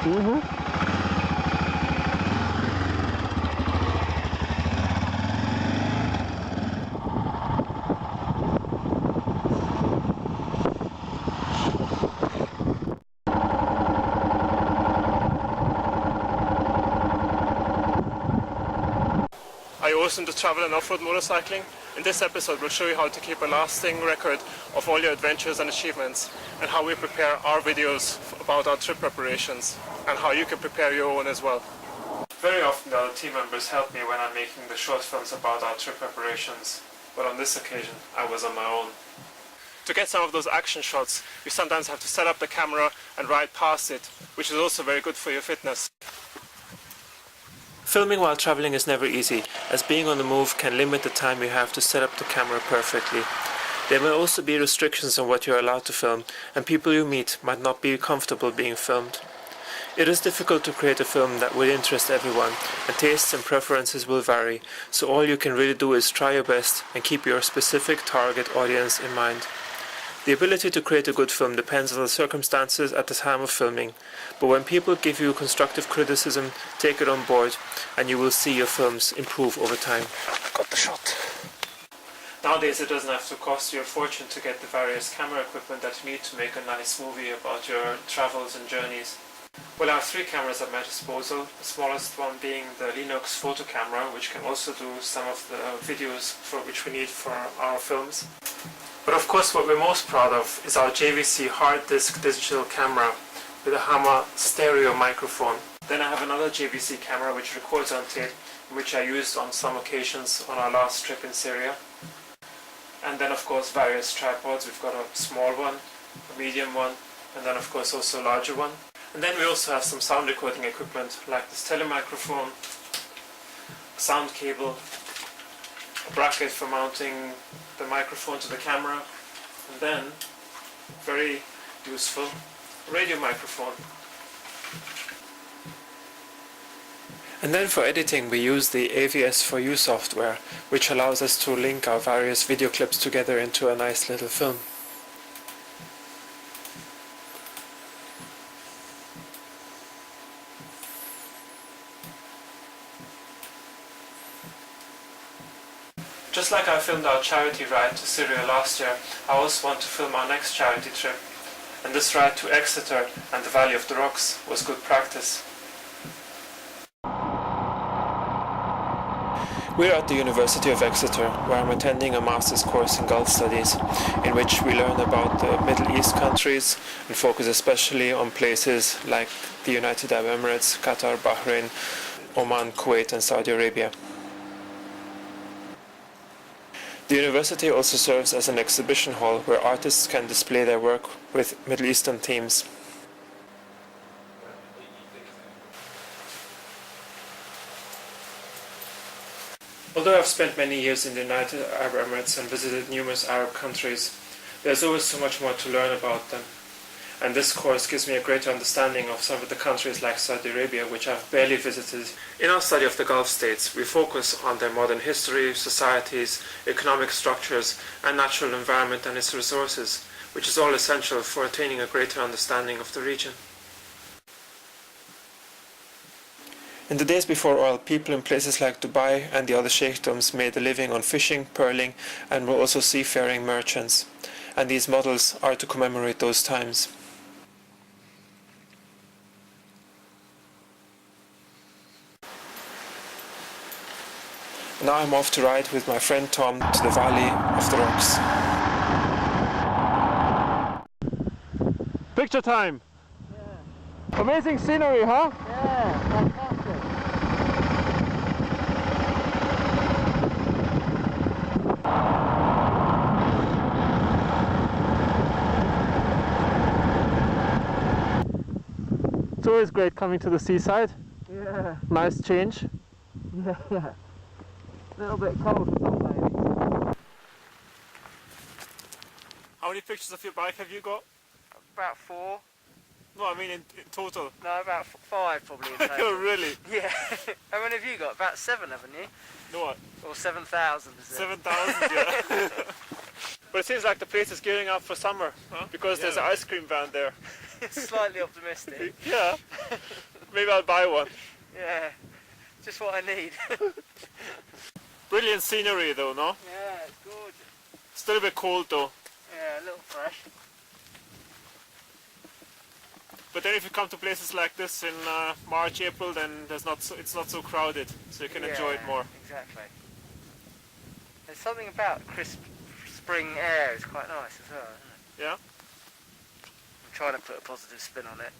Are you also into travel and off-road motorcycling? In this episode we'll show you how to keep a lasting record of all your adventures and achievements, and how we prepare our videos about our trip preparations, and how you can prepare your own as well. Very often the other team members help me when I'm making the short films about our trip preparations, but on this occasion I was on my own. To get some of those action shots, you sometimes have to set up the camera and ride past it, which is also very good for your fitness. Filming while traveling is never easy, as being on the move can limit the time you have to set up the camera perfectly. There may also be restrictions on what you are allowed to film, and people you meet might not be comfortable being filmed. It is difficult to create a film that will interest everyone, and tastes and preferences will vary, so all you can really do is try your best and keep your specific target audience in mind. The ability to create a good film depends on the circumstances at the time of filming, but when people give you constructive criticism, take it on board, and you will see your films improve over time. Got the shot. Nowadays it doesn't have to cost you a fortune to get the various camera equipment that you need to make a nice movie about your travels and journeys. Well, I have 3 cameras at my disposal, the smallest one being the Linux photo camera, which can also do some of the videos for which we need for our films. But of course what we're most proud of is our JVC hard disk digital camera with a Hammer stereo microphone. Then I have another JVC camera which records on tape, which I used on some occasions on our last trip in Syria. And then of course various tripods. We've got a small one, a medium one, and then of course also a larger one. And then we also have some sound recording equipment like this telemicrophone, a sound cable, a bracket for mounting the microphone to the camera, and then, very useful, radio microphone. And then for editing we use the AVS4U software, which allows us to link our various video clips together into a nice little film. Just like I filmed our charity ride to Syria last year, I also want to film our next charity trip. And this ride to Exeter and the Valley of the Rocks was good practice. We're at the University of Exeter, where I'm attending a master's course in Gulf Studies, in which we learn about the Middle East countries and focus especially on places like the United Arab Emirates, Qatar, Bahrain, Oman, Kuwait and Saudi Arabia. The university also serves as an exhibition hall where artists can display their work with Middle Eastern themes. Although I've spent many years in the United Arab Emirates and visited numerous Arab countries, there's always so much more to learn about them. And this course gives me a greater understanding of some of the countries like Saudi Arabia, which I've barely visited. In our study of the Gulf states, we focus on their modern history, societies, economic structures, and natural environment and its resources, which is all essential for attaining a greater understanding of the region. In the days before oil, people in places like Dubai and the other sheikdoms made a living on fishing, pearling, and were also seafaring merchants. And these models are to commemorate those times. Now I'm off to ride with my friend Tom to the Valley of the Rocks. Picture time! Yeah. Amazing scenery, huh? Yeah, fantastic. It's always great coming to the seaside. Yeah. Nice change. Yeah. A little bit cold for some maybe. How many pictures of your bike have you got? About 4. No, I mean in total. No, about 5 probably in total. Oh, really? Yeah. How many have you got? About 7, haven't you? No, what? Or 7,000 is it? 7,000, yeah. But it seems like the place is gearing up for summer, because there's an ice cream van there. Slightly optimistic. Yeah, maybe I'll buy one. Yeah, just what I need. Brilliant scenery though, no? Yeah, it's gorgeous. Still a bit cold though. Yeah, a little fresh. But then if you come to places like this in March, April, then it's not so crowded, so you can enjoy it more. Exactly. There's something about crisp spring air is quite nice as well, isn't it? Yeah? I'm trying to put a positive spin on it.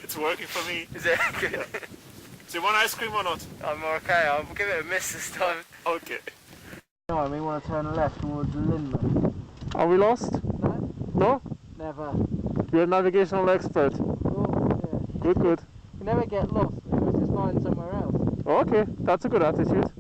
It's working for me. Is it? Good. Yeah. Do you want ice cream or not? I'm okay, I'll give it a miss this time. Okay. No, we want to turn left towards Lindman. Are we lost? No? No? Never. You're a navigational expert. Oh, yeah. Good, good. You never get lost, we always just find somewhere else. Okay, that's a good attitude.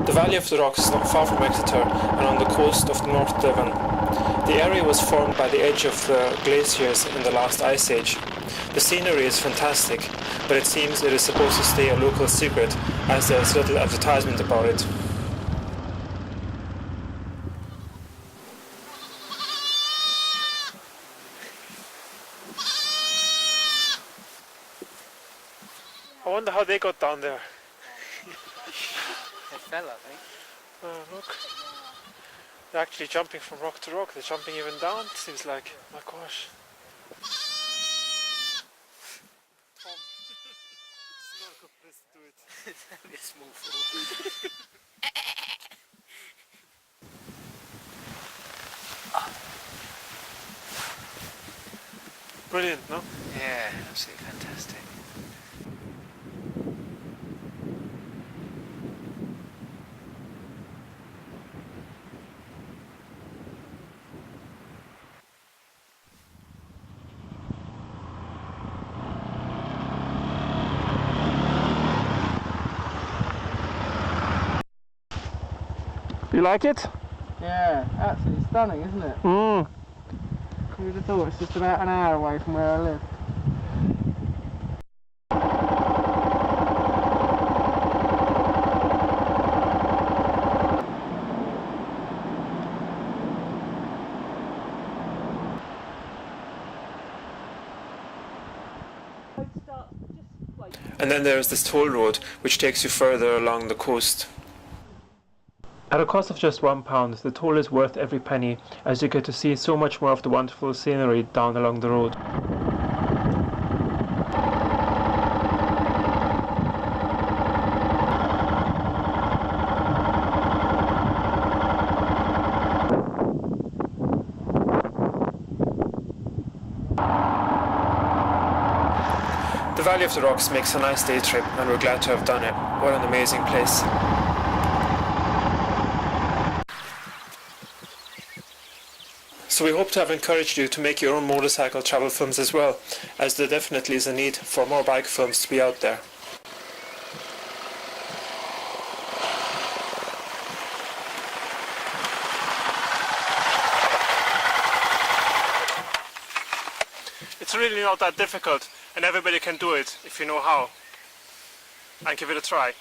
The Valley of the Rocks is not far from Exeter and on the coast of North Devon. The area was formed by the edge of the glaciers in the last ice age. The scenery is fantastic, but it seems it is supposed to stay a local secret as there is little advertisement about it. I wonder how they got down there. They fell, I think. Look. They're actually jumping from rock to rock. They're jumping even down, it seems like. My gosh. Tom. It's not a good place to do it. It's only a small fall. Brilliant, no? Yeah, absolutely fantastic. You like it? Yeah, absolutely stunning, isn't it? Mm. Who would have thought it's just about an hour away from where I live? And then there is this toll road which takes you further along the coast. At a cost of just £1, the toll is worth every penny, as you get to see so much more of the wonderful scenery down along the road. The Valley of the Rocks makes a nice day trip, and we're glad to have done it. What an amazing place. So we hope to have encouraged you to make your own motorcycle travel films as well, as there definitely is a need for more bike films to be out there. It's really not that difficult, and everybody can do it if you know how, and give it a try.